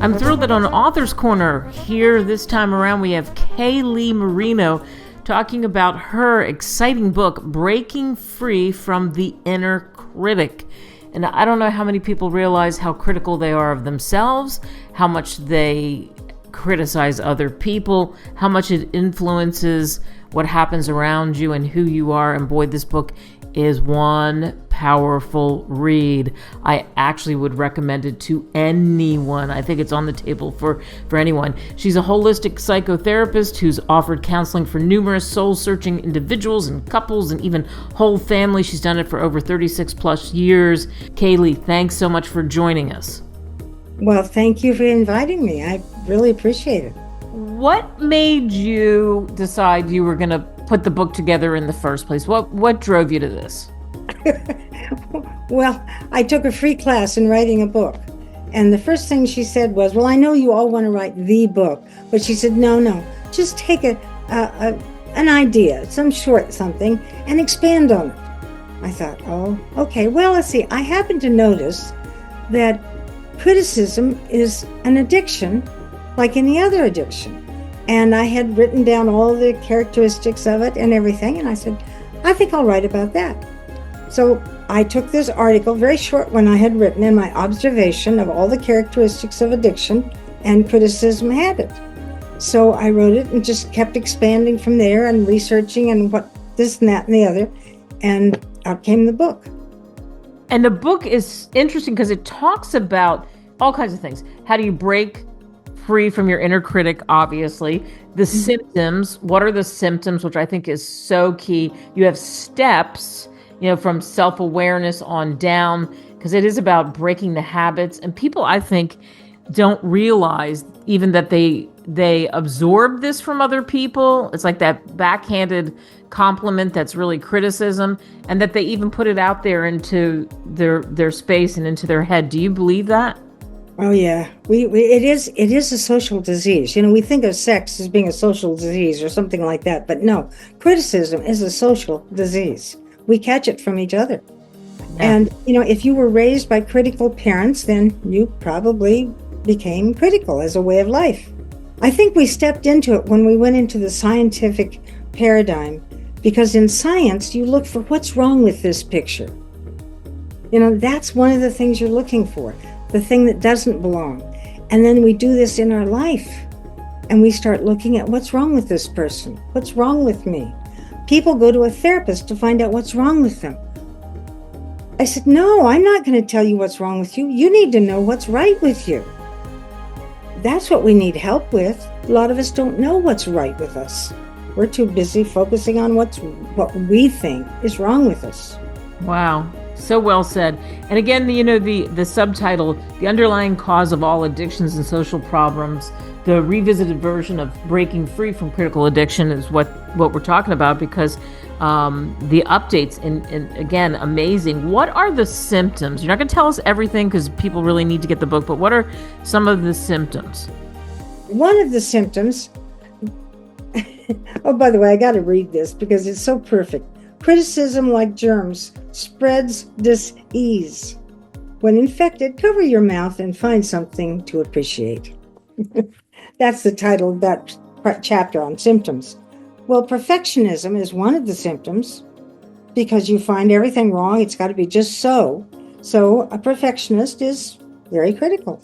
I'm thrilled that on Author's Corner here this time around we have Kalie Marino talking about her exciting book, Breaking Free from the Inner Critic. And I don't know how many people realize how critical they are of themselves, how much they criticize other people, how much it influences what happens around you and who you are. And boy, this book is one powerful read. I actually would recommend it to anyone. I think it's on the table for anyone. She's a holistic psychotherapist who's offered counseling for numerous soul-searching individuals and couples and even whole families. She's done it for over 36 plus years. Kalie, thanks so much for joining us. Well, thank you for inviting me. I really appreciate it. What made you decide you were going to put the book together in the first place? What drove you to this? Well, I took a free class in writing a book. And the first thing she said was, well, I know you all want to write the book. But she said, no, just take an idea, some short something, and expand on it. I thought, oh, okay. Well, let's see. I happen to notice that criticism is an addiction like any other addiction. And I had written down all the characteristics of it and everything. And I said, I think I'll write about that. So I took this article, very short one I had written, in my observation of all the characteristics of addiction, and criticism had it. So I wrote it and just kept expanding from there and researching and what this and that and the other. And out came the book. And the book is interesting because it talks about all kinds of things. How do you break free from your inner critic, obviously. The symptoms, what are the symptoms, which I think is so key. You have steps, from self-awareness on down, because it is about breaking the habits. And people, I think, don't realize even that they absorb this from other people. It's like that backhanded compliment that's really criticism, and that they even put it out there into their space and into their head. Do you believe that? Oh yeah, it is a social disease. We think of sex as being a social disease or something like that, but no, criticism is a social disease. We catch it from each other. Yeah. And if you were raised by critical parents, then you probably became critical as a way of life. I think we stepped into it when we went into the scientific paradigm, because in science you look for what's wrong with this picture. That's one of the things you're looking for. The thing that doesn't belong. And then we do this in our life. And we start looking at what's wrong with this person. What's wrong with me? People go to a therapist to find out what's wrong with them. I said, no, I'm not going to tell you what's wrong with you. You need to know what's right with you. That's what we need help with. A lot of us don't know what's right with us. We're too busy focusing on what we think is wrong with us. Wow. So well said. And again, the subtitle, The Underlying Cause of All Addictions and Social Problems, the revisited version of Breaking Free from Critical Addiction is what we're talking about, because the updates, and again, amazing. What are the symptoms? You're not going to tell us everything because people really need to get the book, but what are some of the symptoms? One of the symptoms, oh, by the way, I got to read this because it's so perfect. Criticism, like germs, spreads dis-ease. When infected, cover your mouth and find something to appreciate. That's the title of that chapter on symptoms. Well, perfectionism is one of the symptoms, because you find everything wrong. It's got to be just so. So a perfectionist is very critical.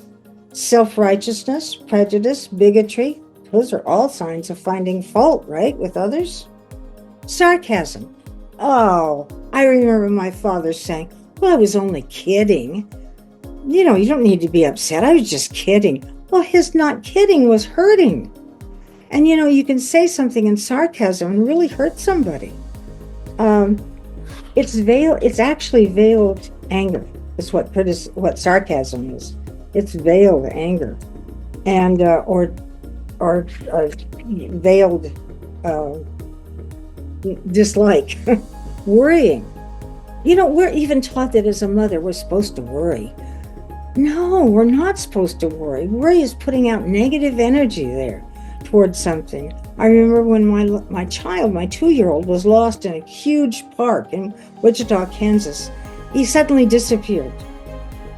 Self-righteousness, prejudice, bigotry, those are all signs of finding fault, right, with others. Sarcasm. Oh, I remember my father saying, well, I was only kidding. You don't need to be upset. I was just kidding. Well, his not kidding was hurting. And you can say something in sarcasm and really hurt somebody. It's actually veiled anger. Is what sarcasm is. It's veiled anger. and or veiled dislike. Worrying. We're even taught that as a mother we're supposed to worry. No, we're not supposed to worry. Worry is putting out negative energy there towards something. I remember when my child, my 2-year-old, was lost in a huge park in Wichita, Kansas. He suddenly disappeared.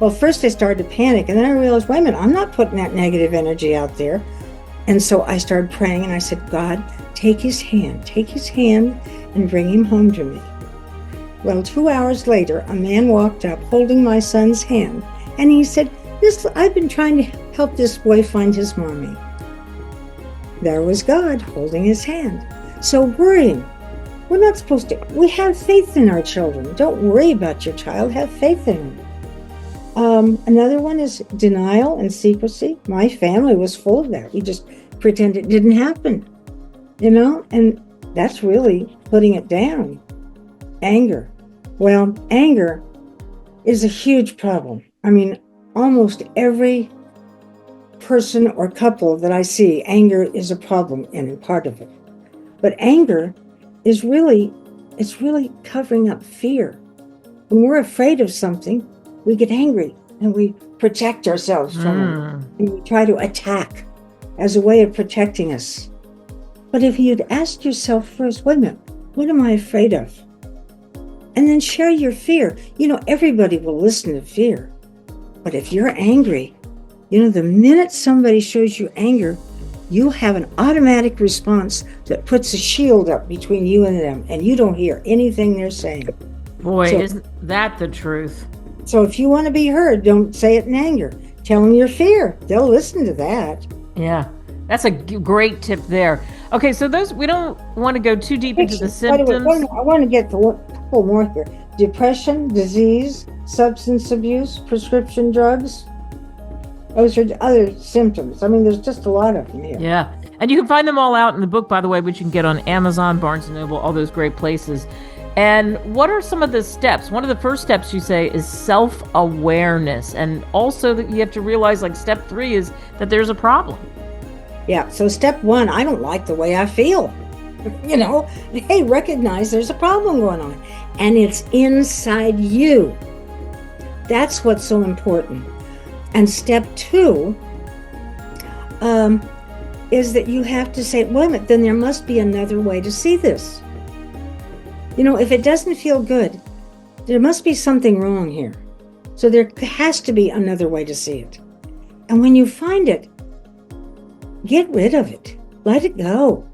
Well, first I started to panic, and then I realized, wait a minute, I'm not putting that negative energy out there. And so I started praying, and I said, God, take his hand and bring him home to me. Well, 2 hours later, a man walked up holding my son's hand, and he said, I've been trying to help this boy find his mommy. There was God holding his hand. So worrying, we're not supposed to. We have faith in our children. Don't worry about your child. Have faith in them. Another one is denial and secrecy. My family was full of that. We just pretend it didn't happen, and that's really putting it down. Anger. Well, anger is a huge problem. I mean, almost every person or couple that I see, anger is a problem in part of it. But anger is really covering up fear. When we're afraid of something, we get angry and we protect ourselves from it. And we try to attack as a way of protecting us. But if you'd ask yourself first, wait a minute, what am I afraid of? And then share your fear. Everybody will listen to fear. But if you're angry, the minute somebody shows you anger, you have an automatic response that puts a shield up between you and them, and you don't hear anything they're saying. Boy, isn't that the truth? So if you want to be heard, don't say it in anger. Tell them your fear. They'll listen to that. Yeah, that's a great tip there. Okay, so we don't want to go too deep into the symptoms. By the way, I want to get to a couple more here. Depression, disease, substance abuse, prescription drugs. Those are other symptoms. I mean, there's just a lot of them here. Yeah, and you can find them all out in the book, by the way, which you can get on Amazon, Barnes & Noble, all those great places. And what are some of the steps? One of the first steps you say is self-awareness. And also that you have to realize, like, step 3 is that there's a problem. Yeah, so step 1, I don't like the way I feel. Hey, recognize there's a problem going on. And it's inside you. That's what's so important. And step 2 is that you have to say, wait a minute, then there must be another way to see this. If it doesn't feel good, there must be something wrong here. So there has to be another way to see it. And when you find it, get rid of it. Let it go.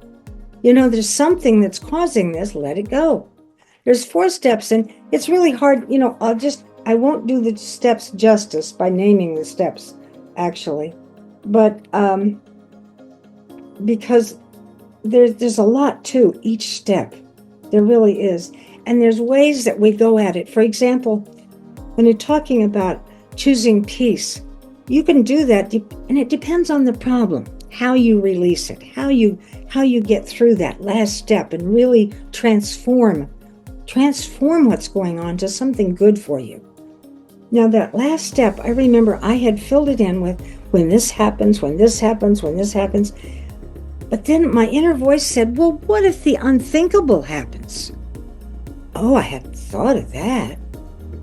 There's something that's causing this. Let it go. There's 4 steps, and it's really hard. I won't do the steps justice by naming the steps, actually. But because there's a lot to each step. There really is. And there's ways that we go at it. For example, when you're talking about choosing peace, you can do that, and it depends on the problem, how you release it, how you get through that last step and really transform what's going on to something good for you. Now, that last step, I remember I had filled it in with when this happens, when this happens, when this happens. But then my inner voice said, well, what if the unthinkable happens? Oh, I hadn't thought of that.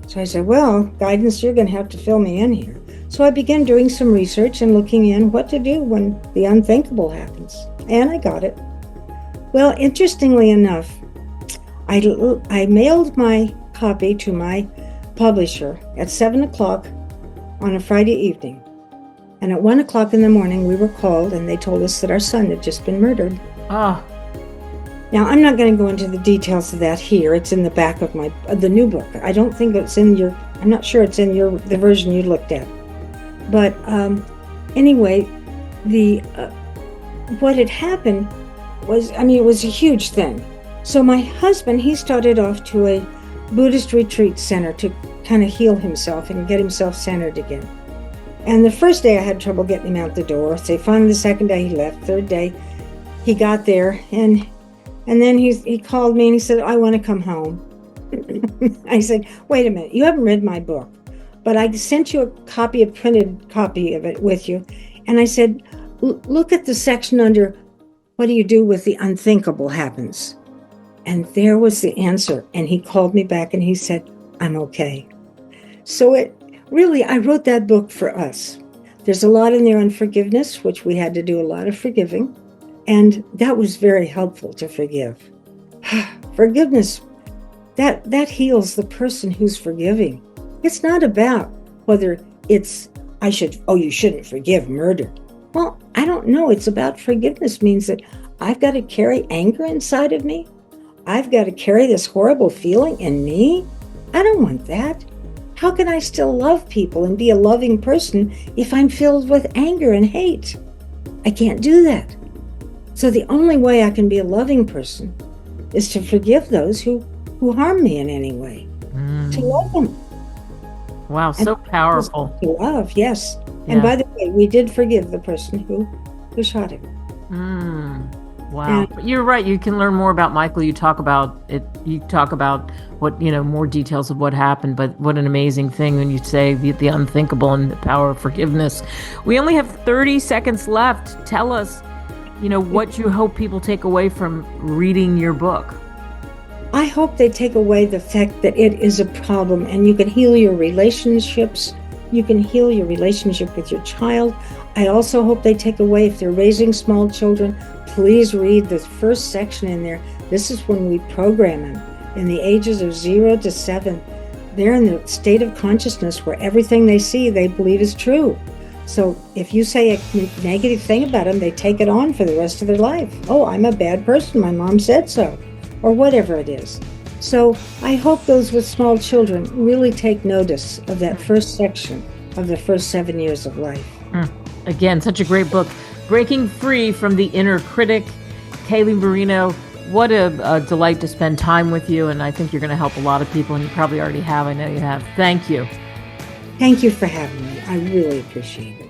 So I said, well, guidance, you're going to have to fill me in here. So I began doing some research and looking in what to do when the unthinkable happens. And I got it. Well, interestingly enough, I mailed my copy to my publisher at 7 o'clock on a Friday evening. And at 1 o'clock in the morning, we were called and they told us that our son had just been murdered. Ah. Now, I'm not going to go into the details of that here. It's in the back of the new book. I don't think it's in I'm not sure it's in the version you looked at. But anyway, what had happened was, it was a huge thing. So my husband, he started off to a Buddhist retreat center to kind of heal himself and get himself centered again. And the first day I had trouble getting him out the door. So finally the second day he left. Third day he got there, and then he called me and he said, I want to come home. I said, wait a minute, you haven't read my book, but I sent you a printed copy of it with you. And I said, look at the section under what do you do with the unthinkable happens? And there was the answer. And he called me back and he said, I'm okay. So I wrote that book for us. There's a lot in there on forgiveness, which we had to do a lot of forgiving. And that was very helpful to forgive. Forgiveness, that heals the person who's forgiving. It's not about whether it's, you shouldn't forgive murder. Well, I don't know. It's about forgiveness means that I've got to carry anger inside of me. I've got to carry this horrible feeling in me. I don't want that. How can I still love people and be a loving person if I'm filled with anger and hate? I can't do that. So the only way I can be a loving person is to forgive those who harm me in any way, to love them. Wow, so powerful. To love, yes. Yeah. And by the way, we did forgive the person who shot him. Wow. But you're right. You can learn more about Michael. You talk about it. You talk about what, more details of what happened, but what an amazing thing when you say the unthinkable and the power of forgiveness. We only have 30 seconds left. Tell us, what you hope people take away from reading your book. I hope they take away the fact that it is a problem and you can heal your relationships. You can heal your relationship with your child. I also hope they take away, if they're raising small children, please read the first section in there. This is when we program them in the ages of 0 to 7. They're in the state of consciousness where everything they see, they believe is true. So if you say a negative thing about them, they take it on for the rest of their life. Oh, I'm a bad person. My mom said so. Or whatever it is. So I hope those with small children really take notice of that first section of the first 7 years of life. Again, such a great book. Breaking Free from the Inner Critic. Kalie Marino, what a delight to spend time with you. And I think you're going to help a lot of people, and you probably already have. I know you have. Thank you. Thank you for having me. I really appreciate it.